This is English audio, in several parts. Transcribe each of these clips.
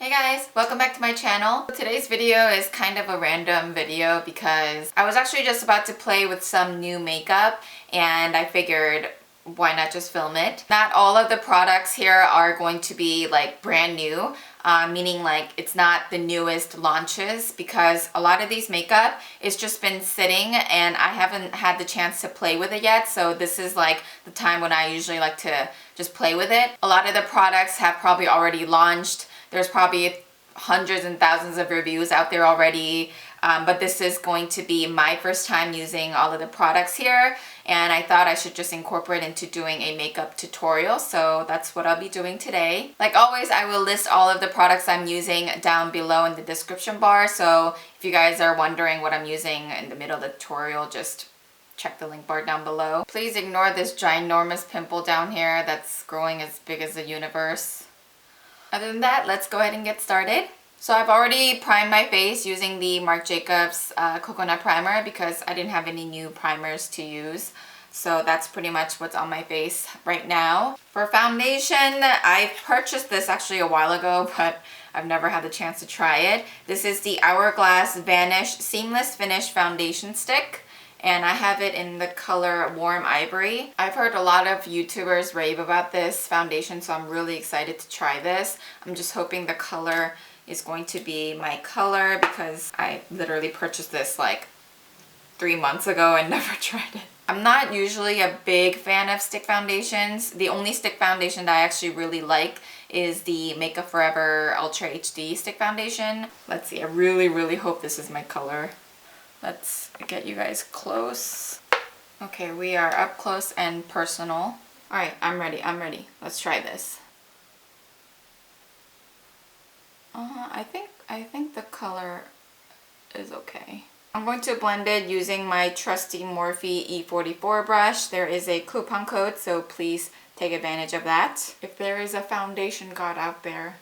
Hey guys, welcome back to my channel. Today's video is kind of a random video because I was actually just about to play with some new makeup and I figured why not just film it. Not all of the products here are going to be like brand new, meaning like it's not the newest launches because a lot of these makeup it's just been sitting and I haven't had the chance to play with it yet, so this is like the time when I usually like to just play with it. A lot of the products have probably already launched. There's probably hundreds and thousands of reviews out there already, but this is going to be my first time using all of the products here, and I thought I should just incorporate into doing a makeup tutorial, so that's what I'll be doing today. Like always, I will list all of the products I'm using down below in the description bar, so if you guys are wondering what I'm using in the middle of the tutorial, just check the link bar down below. Please ignore this ginormous pimple down here that's growing as big as the universe. Other than that, let's go ahead and get started. So I've already primed my face using the Marc Jacobs coconut primer because I didn't have any new primers to use. So that's pretty much what's on my face right now. For foundation, I purchased this actually a while ago, but I've never had the chance to try it. This is the Hourglass Vanish Seamless Finish Foundation Stick. And I have it in the color Warm Ivory. I've heard a lot of YouTubers rave about this foundation, so I'm really excited to try this. I'm just hoping the color is going to be my color because I literally purchased this like 3 months ago and never tried it. I'm not usually a big fan of stick foundations. The only stick foundation that I actually really like is the Makeup Forever Ultra HD stick foundation. Let's see, I really hope this is my color. Let's get you guys close. Okay, we are up close and personal. Alright, I'm ready. Let's try this. I think the color is okay. I'm going to blend it using my trusty MORPHE E44 brush. There is a coupon code, so please take advantage of that. If there is a foundation god out there.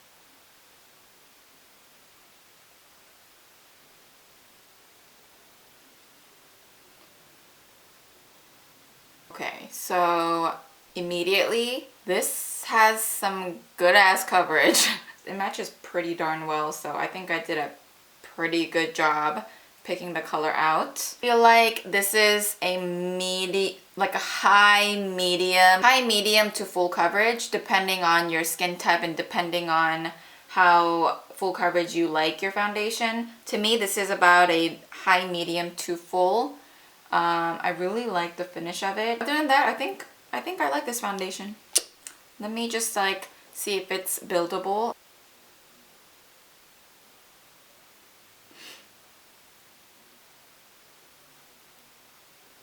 Okay, so immediately, this has some good ass coverage. It matches pretty darn well, so I think I did a pretty good job picking the color out. I feel like this is a high medium to full coverage, depending on your skin type and depending on how full coverage you like your foundation. To me, this is about a high medium to full. I really like the finish of it. Other than that, I think I like this foundation. Let me just like see if it's buildable.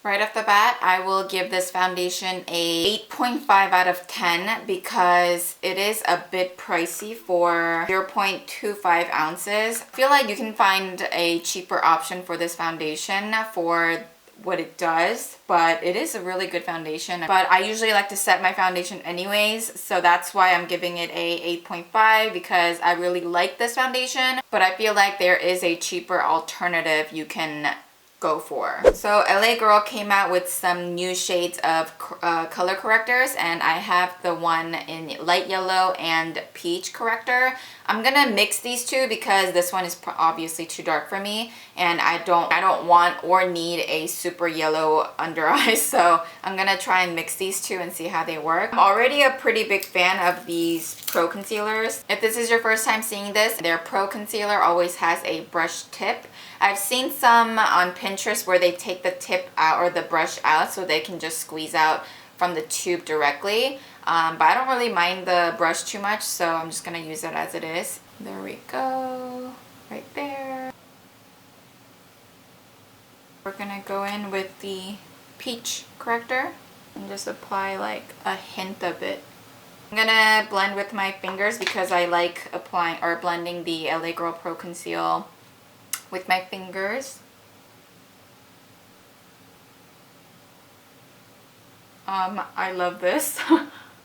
Right off the bat, I will give this foundation a 8.5 out of 10 because it is a bit pricey for 0.25 ounces. I feel like you can find a cheaper option for this foundation for what it does, but it is a really good foundation. But I usually like to set my foundation anyways, so that's why I'm giving it a 8.5 because I really like this foundation, but I feel like there is a cheaper alternative you can go for. So LA Girl came out with some new shades of color correctors, and I have the one in light yellow and peach corrector. I'm gonna mix these two because this one is obviously too dark for me, and I don't want or need a super yellow under eye, so I'm gonna try and mix these two and see how they work. I'm already a pretty big fan of these Pro Concealers. If this is your first time seeing this, their Pro Concealer always has a brush tip. I've seen some on Pinterest where they take the tip out or the brush out so they can just squeeze out from the tube directly. But I don't really mind the brush too much, so I'm just going to use it as it is. There we go. Right there. We're going to go in with the peach corrector and just apply like a hint of it. I'm going to blend with my fingers because I like applying or blending the LA Girl Pro Conceal with my fingers. I love this.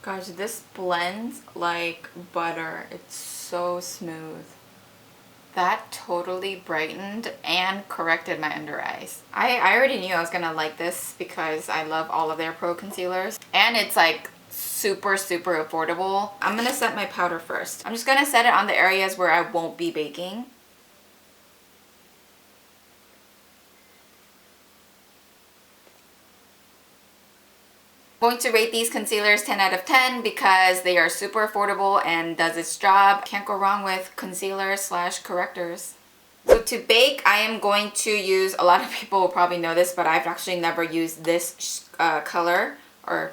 Gosh, this blends like butter. It's so smooth. That totally brightened and corrected my under eyes. I already knew I was gonna like this because I love all of their Pro Concealers. And it's like super affordable. I'm gonna set my powder first. I'm just gonna set it on the areas where I won't be baking. I'm going to rate these concealers 10 out of 10 because they are super affordable and does its job. Can't go wrong with concealer slash correctors. So to bake, I am going to use, a lot of people will probably know this, but I've actually never used this color, or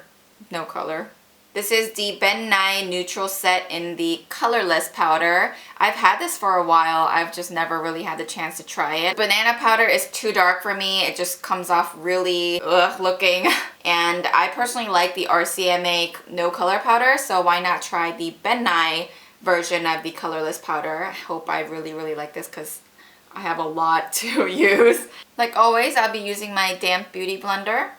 no color. This is the Ben Nye Neutral Set in the colorless powder. I've had this for a while. I've just never really had the chance to try it. Banana powder is too dark for me. It just comes off really ugh looking. And I personally like the RCMA no color powder, so why not try the Ben Nye version of the colorless powder. I hope I really like this because I have a lot to use. Like always, I'll be using my damp beauty blender.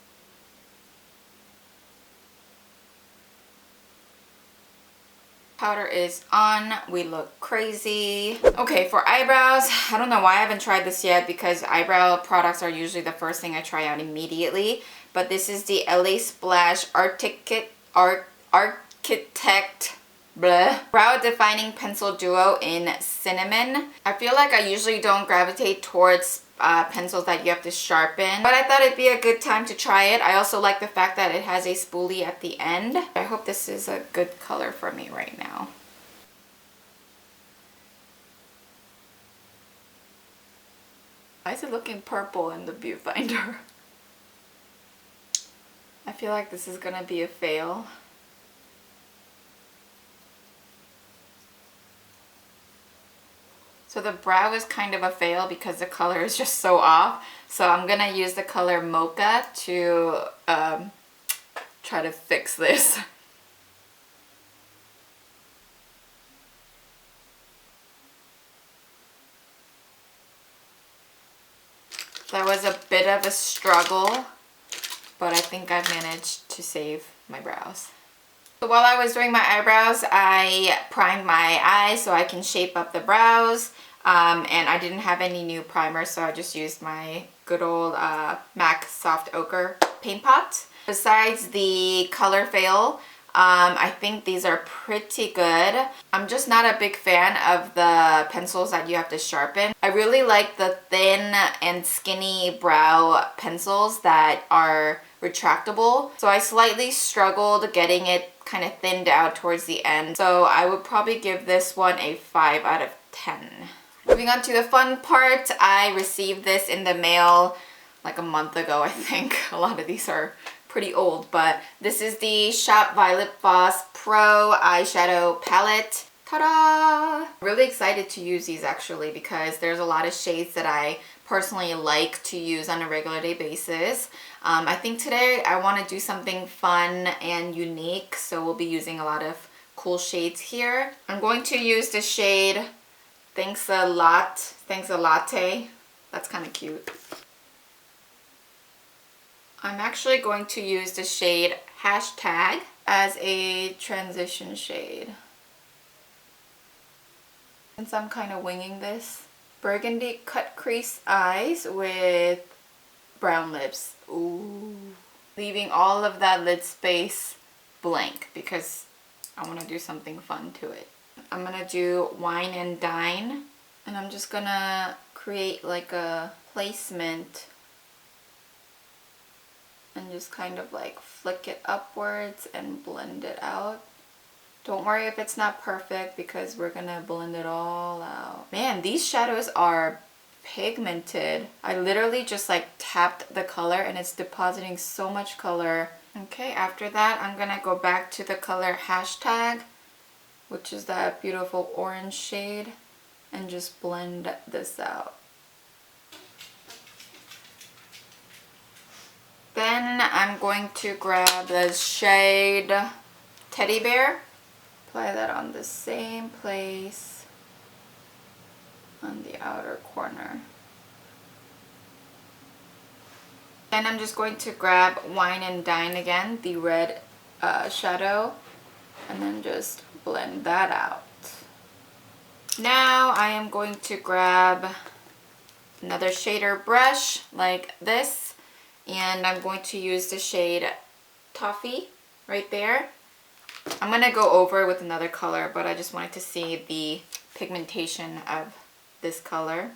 Powder is on. We look crazy. Okay, for eyebrows, I don't know why I haven't tried this yet because eyebrow products are usually the first thing I try out immediately. But this is the LA Splash Architect Brow Defining Pencil Duo in Cinnamon. I feel like I usually don't gravitate towards pencils that you have to sharpen, but I thought it'd be a good time to try it. I also like the fact that it has a spoolie at the end. I hope this is a good color for me right now. Why is it looking purple in the viewfinder? I feel like this is gonna be a fail. So the brow is kind of a fail because the color is just so off. So I'm gonna use the color Mocha to try to fix this. That was a bit of a struggle, but I think I've managed to save my brows. So while I was doing my eyebrows, I primed my eyes so I can shape up the brows. And I didn't have any new primer, so I just used my good old MAC Soft Ochre paint pot. Besides the color fail, I think these are pretty good. I'm just not a big fan of the pencils that you have to sharpen. I really like the thin and skinny brow pencils that are retractable. So I slightly struggled getting it kind of thinned out towards the end. So I would probably give this one a 5 out of 10. Moving on to the fun part, I received this in the mail like a month ago, I think. A lot of these are pretty old, but this is the Shop Violet Voss Pro Eyeshadow Palette. Ta-da! Really excited to use these actually because there's a lot of shades that I personally like to use on a regular day basis. I think today I want to do something fun and unique, so we'll be using a lot of cool shades here. I'm going to use the shade Thanks a Latte. That's kind of cute. I'm actually going to use the shade Hashtag as a transition shade. Since I'm kind of winging this. Burgundy Cut Crease Eyes with brown lips. Ooh. Leaving all of that lid space blank because I want to do something fun to it. I'm going to do Wine and Dine, and I'm just going to create like a placement and just kind of like flick it upwards and blend it out. Don't worry if it's not perfect because we're going to blend it all out. Man, these shadows are pigmented. I literally just like tapped the color and it's depositing so much color. Okay, after that I'm going to go back to the color Hashtag, which is that beautiful orange shade, and just blend this out. Then I'm going to grab the shade Teddy Bear, apply that on the same place on the outer corner. Then I'm just going to grab Wine and Dine again, the red shadow, and then just blend that out. Now I am going to grab another shader brush like this, and I'm going to use the shade Toffee right there, I'm gonna go over with another color, but I just wanted to see the pigmentation of this color.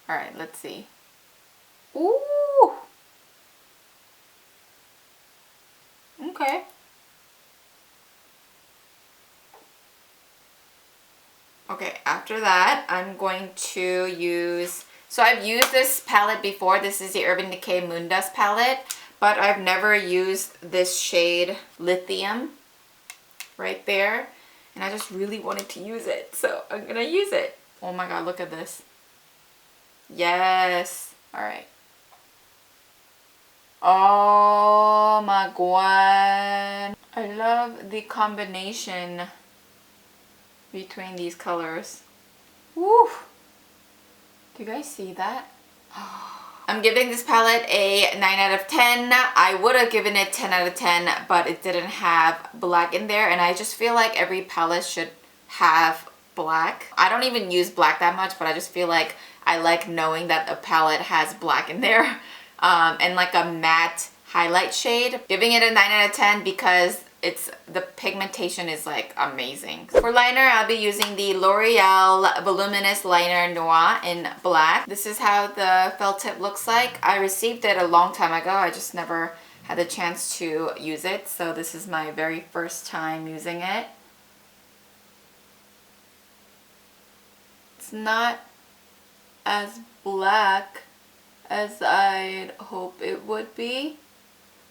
All right, let's see. Ooh. Okay. Okay, after that, I'm going to use, so I've used this palette before. This is the Urban Decay Moondust palette, but I've never used this shade Lithium right there. And I just really wanted to use it, so I'm gonna use it. Oh my God, look at this. Yes, all right. Oh my God. I love the combination between these colors. Woo! Do you guys see that? I'm giving this palette a 9 out of 10. I would have given it 10 out of 10, but it didn't have black in there, and I just feel like every palette should have black. I don't even use black that much, but I just feel like I like knowing that a palette has black in there. And like a matte highlight shade. Giving it a 9 out of 10 because the pigmentation is like amazing. For liner, I'll be using the L'Oreal Voluminous Liner Noir in black. This is how the felt tip looks like. I received it a long time ago. I just never had the chance to use it. So this is my very first time using it. It's not as black as I'd hope it would be.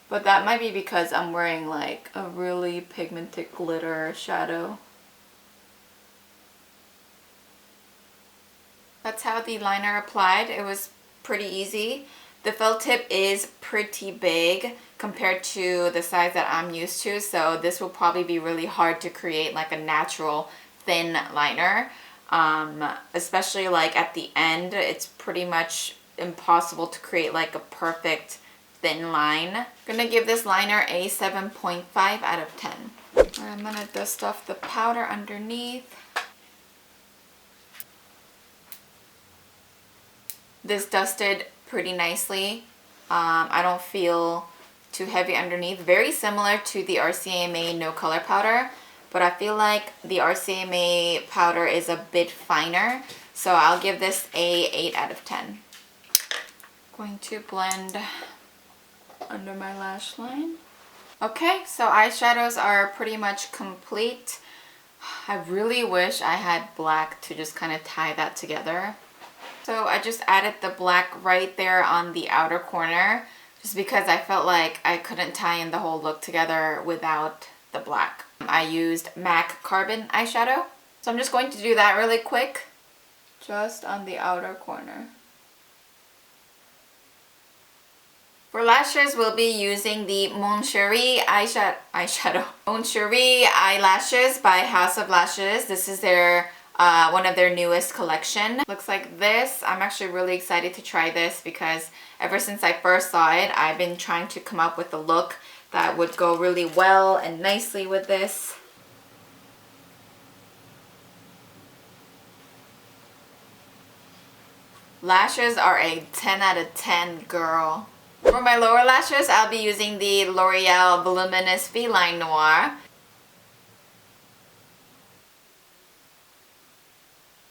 But that might be because I'm wearing like a really pigmented glitter shadow. That's how the liner applied. It was pretty easy. The felt tip is pretty big compared to the size that I'm used to, so this will probably be really hard to create like a natural thin liner. Especially like at the end, it's pretty much impossible to create like a perfect thin line. I'm gonna give this liner a 7.5 out of 10. I'm gonna dust off the powder underneath. This dusted pretty nicely. I don't feel too heavy underneath. Very similar to the RCMA No Color Powder, but I feel like the RCMA powder is a bit finer, so I'll give this a 8 out of 10. Going to blend under my lash line. Okay, so eyeshadows are pretty much complete. I really wish I had black to just kind of tie that together. So I just added the black right there on the outer corner, just because I felt like I couldn't tie in the whole look together without the black. I used MAC Carbon eyeshadow. So I'm just going to do that really quick, just on the outer corner. For lashes, we'll be using the Cheri eyeshadow. Cheri eyelashes by House of Lashes. This is their one of their newest collection. Looks like this. I'm actually really excited to try this because ever since I first saw it, I've been trying to come up with a look that would go really well and nicely with this. Lashes are a 10 out of 10, girl. For my lower lashes, I'll be using the L'Oreal Voluminous Feline Noir.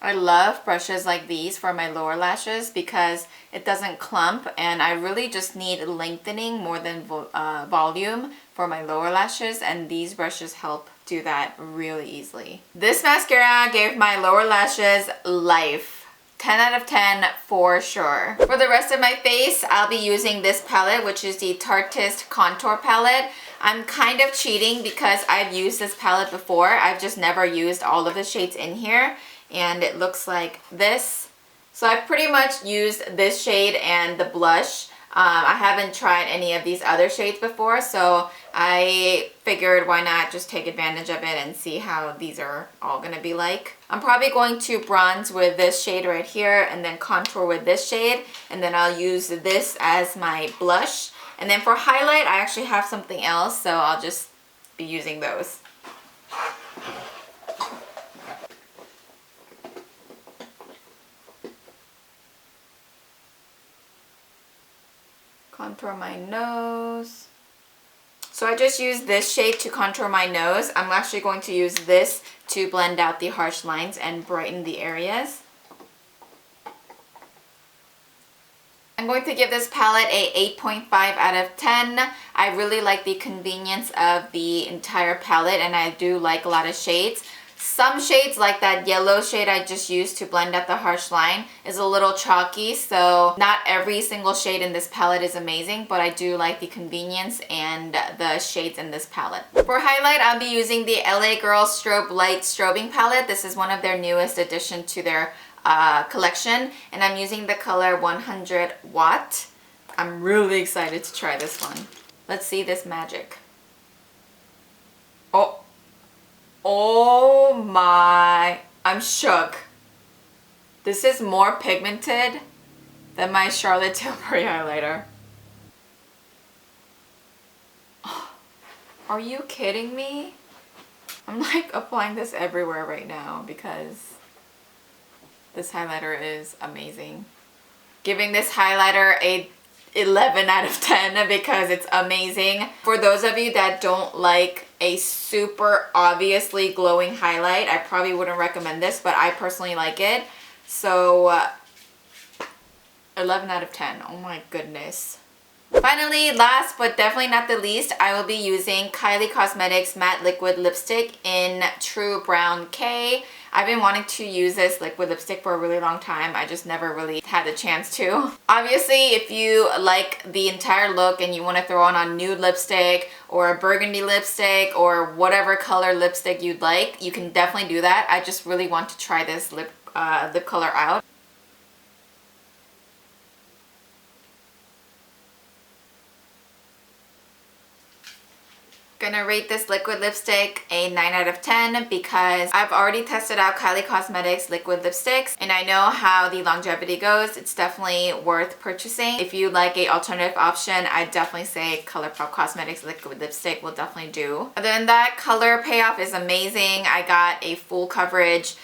I love brushes like these for my lower lashes because it doesn't clump, and I really just need lengthening more than volume for my lower lashes, and these brushes help do that really easily. This mascara gave my lower lashes life. 10 out of 10 for sure. For the rest of my face, I'll be using this palette, which is the Tarteist Contour Palette. I'm kind of cheating because I've used this palette before. I've just never used all of the shades in here, and it looks like this. So I've pretty much used this shade and the blush. I haven't tried any of these other shades before, so I figured why not just take advantage of it and see how these are all gonna be like. I'm probably going to bronze with this shade right here and then contour with this shade, and then I'll use this as my blush. And then for highlight, I actually have something else, so I'll just be using those. Contour my nose. So So I just used this shade to contour my nose. I'm actually going to use this to blend out the harsh lines and brighten the areas. I'm going to give this palette a 8.5 out of 10. I really like the convenience of the entire palette, and I do like a lot of shades. Some shades, like that yellow shade I just used to blend out the harsh line, is a little chalky, so not every single shade in this palette is amazing, but I do like the convenience and the shades in this palette. For highlight, I'll be using the LA Girl Strobe Light Strobing Palette. This is one of their newest addition to their collection, and I'm using the color 100 Watt. I'm really excited to try this one. Let's see this magic. Oh my, I'm shook. This is more pigmented than my Charlotte Tilbury highlighter. Are you kidding me? I'm like applying this everywhere right now because this highlighter is amazing. Giving this highlighter a 11 out of 10 because it's amazing. For those of you that don't like a super obviously glowing highlight, I probably wouldn't recommend this, but I personally like it. So 11 out of 10. Oh my goodness. Finally, last but definitely not the least, I will be using Kylie Cosmetics Matte Liquid Lipstick in True Brown K. I've been wanting to use this liquid lipstick for a really long time. I just never really had the chance to. Obviously, if you like the entire look and you want to throw on a nude lipstick or a burgundy lipstick or whatever color lipstick you'd like, you can definitely do that. I just really want to try this lip color out. Gonna rate this liquid lipstick a 9 out of 10 because I've already tested out Kylie Cosmetics liquid lipsticks and I know how the longevity goes. It's definitely worth purchasing. If you like an alternative option, I'd definitely say ColourPop Cosmetics liquid lipstick will definitely do. Other than that, color payoff is amazing. I got a full coverage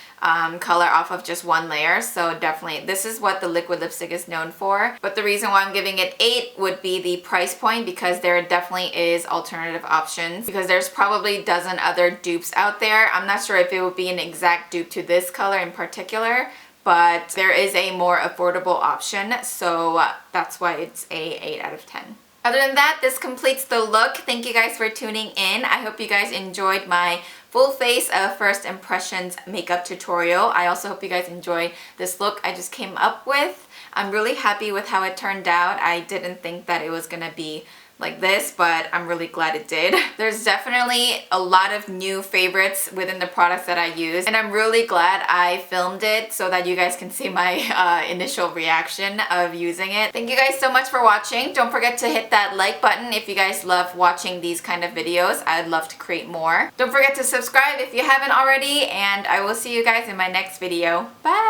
color off of just one layer, so definitely this is what the liquid lipstick is known for. But the reason why I'm giving it 8 would be the price point, because there definitely is alternative options, because there's probably a dozen other dupes out there. I'm not sure if it would be an exact dupe to this color in particular, but there is a more affordable option, so that's why it's a 8 out of 10. Other than that, this completes the look. Thank you guys for tuning in. I hope you guys enjoyed my full face of first impressions makeup tutorial. I also hope you guys enjoyed this look I just came up with. I'm really happy with how it turned out. I didn't think that it was gonna be like this, but I'm really glad it did. There's definitely a lot of new favorites within the products that I use, and I'm really glad I filmed it so that you guys can see my initial reaction of using it. Thank you guys so much for watching. Don't forget to hit that like button if you guys love watching these kind of videos. I'd love to create more. Don't forget to subscribe if you haven't already, and I will see you guys in my next video. Bye!